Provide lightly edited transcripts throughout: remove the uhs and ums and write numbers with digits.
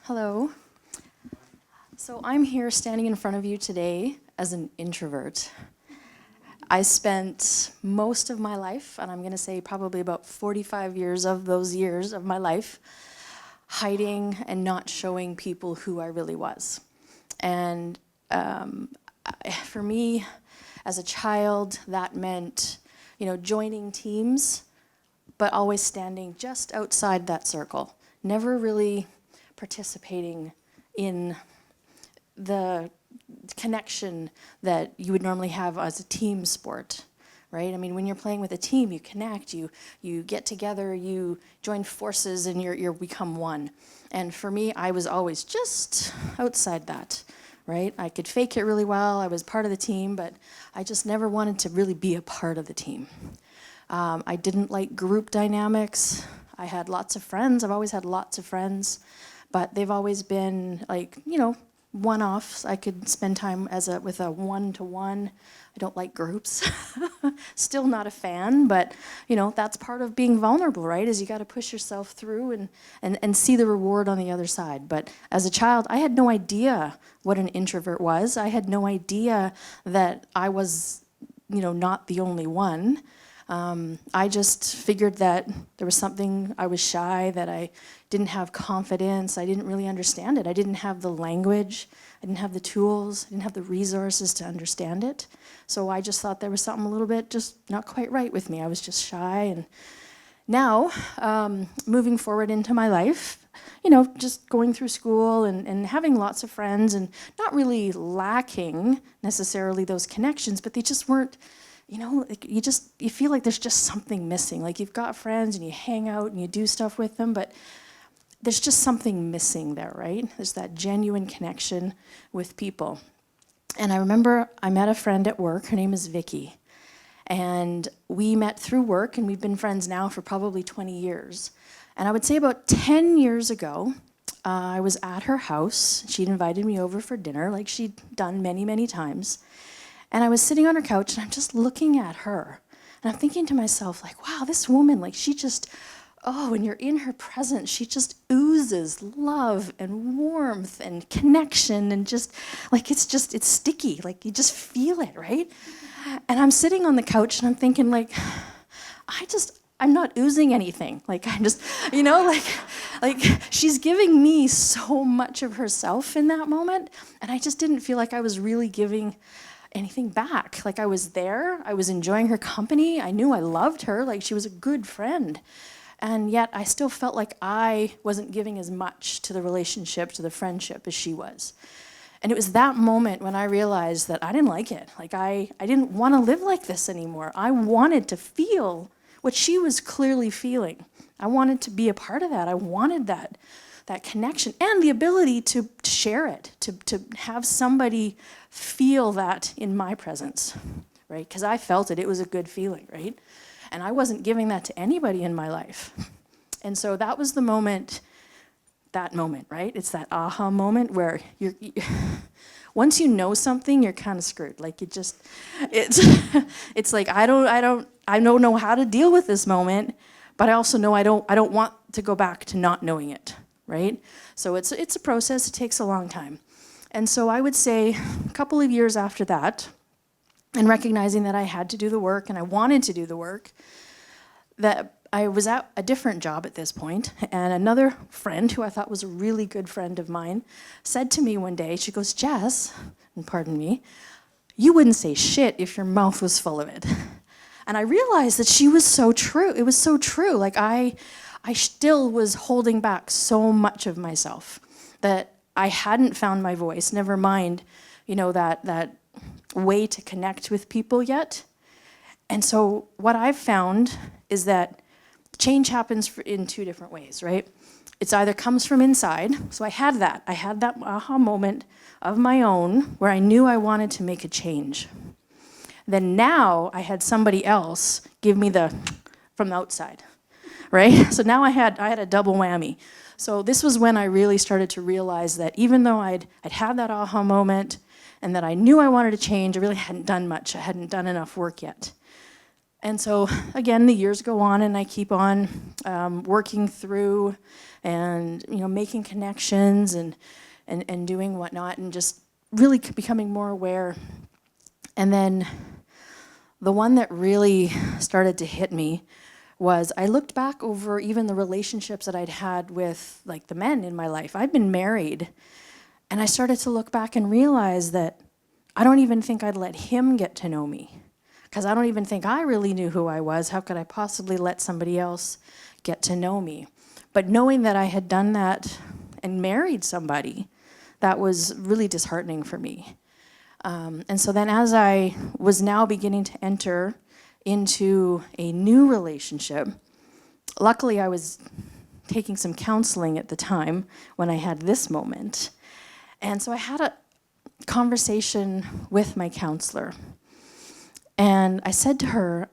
Hello. So I'm here standing in front of you today as an introvert. I spent most of my life, and I'm going to say probably about 45 years of those years of my life, hiding and not showing people who I really was. And for me, as a child, that meant, joining teams, but always standing just outside that circle, never really participating in the connection that you would normally have as a team sport, right? I mean, when you're playing with a team, you connect, you get together, you join forces, and you become one. And for me, I was always just outside that, right? I could fake it really well. I was part of the team, but I just never wanted to really be a part of the team. I didn't like group dynamics. I had lots of friends. I've always had lots of friends, but they've always been like, one-offs. I could spend time with a one-to-one. I don't like groups. Still not a fan, but that's part of being vulnerable, right? Is you got to push yourself through and see the reward on the other side. But as a child, I had no idea what an introvert was. I had no idea that I was, not the only one. I just figured that there was something, I was shy, that I didn't have confidence, I didn't really understand it. I didn't have the language, I didn't have the tools, I didn't have the resources to understand it. So I just thought there was something a little bit just not quite right with me. I was just shy. And now, moving forward into my life, just going through school and having lots of friends and not really lacking necessarily those connections, but they just weren't, you feel like there's just something missing. Like you've got friends and you hang out and you do stuff with them, but there's just something missing there, right? There's that genuine connection with people. And I remember I met a friend at work. Her name is Vicky. And we met through work, and we've been friends now for probably 20 years. And I would say about 10 years ago, I was at her house. She'd invited me over for dinner, like she'd done many, many times. And I was sitting on her couch, and I'm just looking at her. And I'm thinking to myself, like, wow, this woman, like, she just, when you're in her presence, she just oozes love and warmth and connection and just, like, it's sticky. Like, you just feel it, right? And I'm sitting on the couch, and I'm thinking, like, I'm not oozing anything. Like, I'm just, like she's giving me so much of herself in that moment. And I just didn't feel like I was really giving anything back. Like I was there, I was enjoying her company, I knew I loved her, like she was a good friend. And yet I still felt like I wasn't giving as much to the relationship, to the friendship as she was. And it was that moment when I realized that I didn't like it. Like I didn't want to live like this anymore. I wanted to feel what she was clearly feeling. I wanted to be a part of that. I wanted that connection and the ability to share it, to have somebody feel that in my presence, right? Because I felt it. It was a good feeling, right? And I wasn't giving that to anybody in my life. And so that was the moment, right? It's that aha moment where once you know something, you're kind of screwed. Like it's like I don't know how to deal with this moment, but I also know I don't want to go back to not knowing it. Right? So it's a process, it takes a long time. And so I would say a couple of years after that, and recognizing that I had to do the work and I wanted to do the work, that I was at a different job at this point, and another friend who I thought was a really good friend of mine said to me one day, she goes, Jess, and pardon me, you wouldn't say shit if your mouth was full of it. And I realized that she was so true. It was so true. Like I still was holding back so much of myself that I hadn't found my voice, never mind, that way to connect with people yet. And so what I've found is that change happens in two different ways, right? It's either comes from inside. So I had that aha moment of my own where I knew I wanted to make a change. Then now I had somebody else give me from the outside. Right? So now I had a double whammy. So this was when I really started to realize that even though I'd had that aha moment and that I knew I wanted to change, I really hadn't done much. I hadn't done enough work yet. And so, again, the years go on, and I keep on working through and, making connections and doing whatnot, and just really becoming more aware. And then the one that really started to hit me was I looked back over even the relationships that I'd had with, like, the men in my life. I'd been married, and I started to look back and realize that I don't even think I'd let him get to know me, because I don't even think I really knew who I was. How could I possibly let somebody else get to know me? But knowing that I had done that and married somebody, that was really disheartening for me. And so then as I was now beginning to enter into a new relationship, luckily I was taking some counseling at the time when I had this moment. And so I had a conversation with my counselor. And I said to her,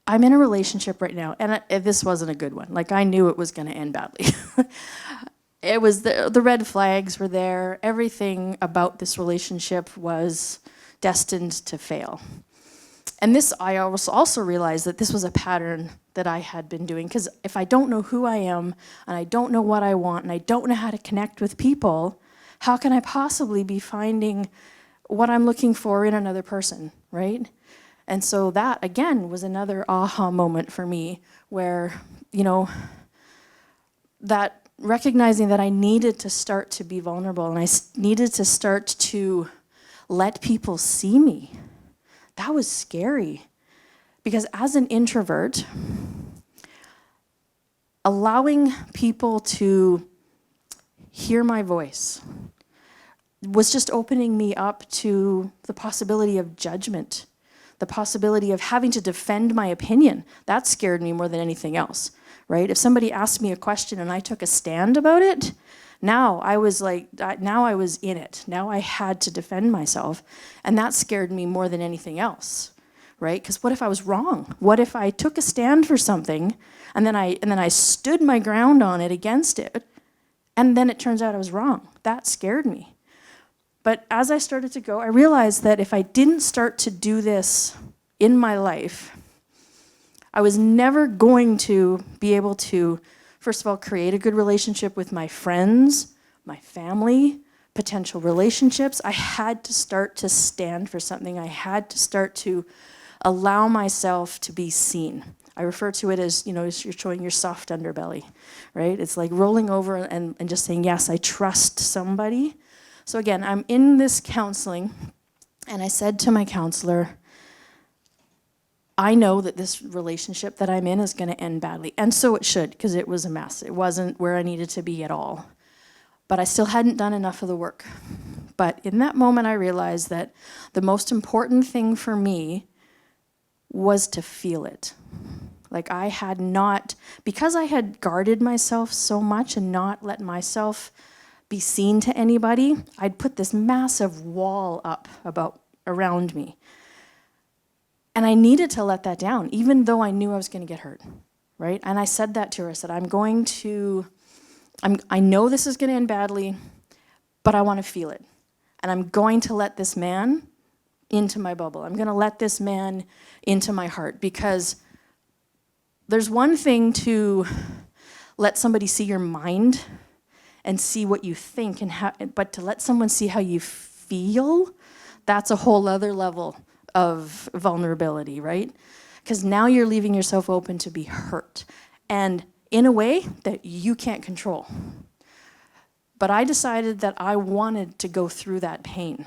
I'm in a relationship right now, and this wasn't a good one. Like, I knew it was going to end badly. It was the red flags were there. Everything about this relationship was destined to fail. And this, I also realized that this was a pattern that I had been doing, because if I don't know who I am, and I don't know what I want, and I don't know how to connect with people, how can I possibly be finding what I'm looking for in another person, right? And so that, again, was another aha moment for me, where, that recognizing that I needed to start to be vulnerable, and I needed to start to let people see me. That was scary, because as an introvert, allowing people to hear my voice was just opening me up to the possibility of judgment, the possibility of having to defend my opinion. That scared me more than anything else, right? If somebody asked me a question and I took a stand about it, now I was in it. Now I had to defend myself, and that scared me more than anything else, right? Because what if I was wrong? What if I took a stand for something and then I stood my ground on it against it, and then it turns out I was wrong? That scared me. But as I started to go, I realized that if I didn't start to do this in my life, I was never going to be able to, first of all, create a good relationship with my friends, my family, potential relationships. I had to start to stand for something. I had to start to allow myself to be seen. I refer to it as, as you're showing your soft underbelly, right? It's like rolling over and just saying, yes, I trust somebody. So again, I'm in this counseling, and I said to my counselor, I know that this relationship that I'm in is going to end badly. And so it should, because it was a mess. It wasn't where I needed to be at all. But I still hadn't done enough of the work. But in that moment, I realized that the most important thing for me was to feel it. Like, I had not, because I had guarded myself so much and not let myself be seen to anybody, I'd put this massive wall up around me. And I needed to let that down, even though I knew I was going to get hurt, right? And I said that to her. I said, I know this is going to end badly, but I want to feel it. And I'm going to let this man into my bubble. I'm going to let this man into my heart, because there's one thing to let somebody see your mind and see what you think, but to let someone see how you feel, that's a whole other level of vulnerability, right? Because now you're leaving yourself open to be hurt, and in a way that you can't control. But I decided that I wanted to go through that pain.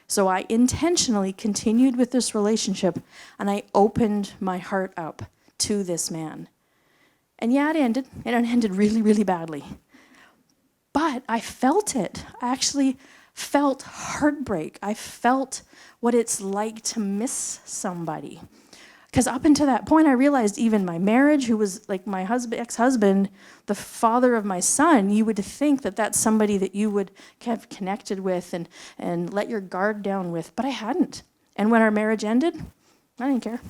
So I intentionally continued with this relationship, and I opened my heart up to this man. And yeah, it ended really, really badly. But I felt it. I actually felt heartbreak. I felt what it's like to miss somebody. Because up until that point, I realized even my marriage, who was like my ex-husband, the father of my son, you would think that that's somebody that you would have connected with and let your guard down with, but I hadn't. And when our marriage ended, I didn't care.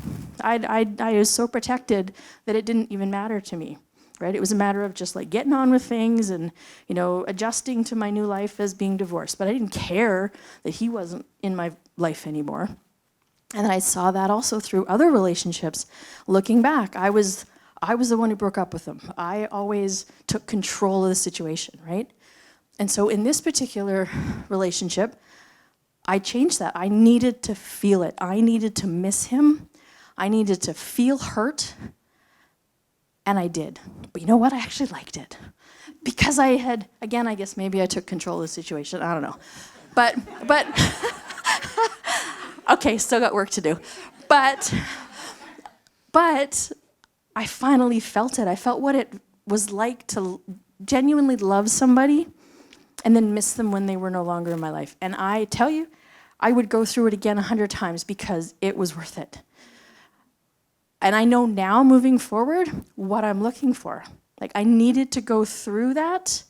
I was so protected that it didn't even matter to me. Right? It was a matter of just like getting on with things and, adjusting to my new life as being divorced. But I didn't care that he wasn't in my life anymore. And then I saw that also through other relationships. Looking back, I was the one who broke up with them. I always took control of the situation, right? And so in this particular relationship, I changed that. I needed to feel it. I needed to miss him. I needed to feel hurt. And I did. But you know what? I actually liked it. Because I had, again, I guess maybe I took control of the situation. I don't know. But okay, still got work to do. But I finally felt it. I felt what it was like to genuinely love somebody and then miss them when they were no longer in my life. And I tell you, I would go through it again 100 times because it was worth it. And I know now, moving forward, what I'm looking for. Like, I needed to go through that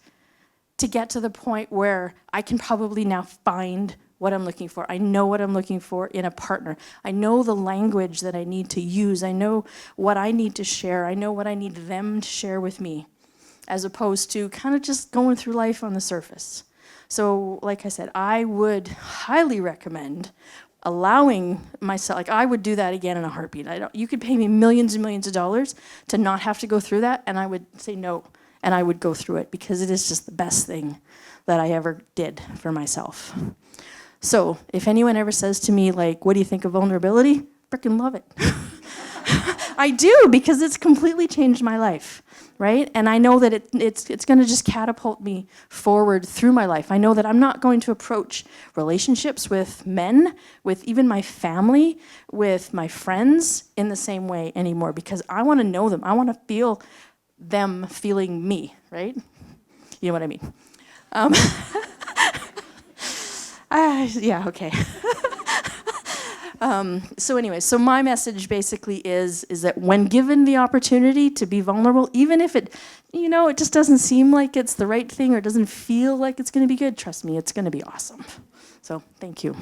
to get to the point where I can probably now find what I'm looking for. I know what I'm looking for in a partner. I know the language that I need to use. I know what I need to share. I know what I need them to share with me, as opposed to kind of just going through life on the surface. So, like I said, I would highly recommend allowing myself, like I would do that again in a heartbeat. You could pay me millions and millions of dollars to not have to go through that, and I would say no, and I would go through it because it is just the best thing that I ever did for myself. So if anyone ever says to me, like, what do you think of vulnerability? Frickin' love it. I do, because it's completely changed my life, right? And I know that it's going to just catapult me forward through my life. I know that I'm not going to approach relationships with men, with even my family, with my friends in the same way anymore, because I want to know them. I want to feel them feeling me, right? You know what I mean? Yeah, okay. So anyway, so my message basically is that when given the opportunity to be vulnerable, even if it, it just doesn't seem like it's the right thing or doesn't feel like it's going to be good, trust me, it's going to be awesome. So thank you.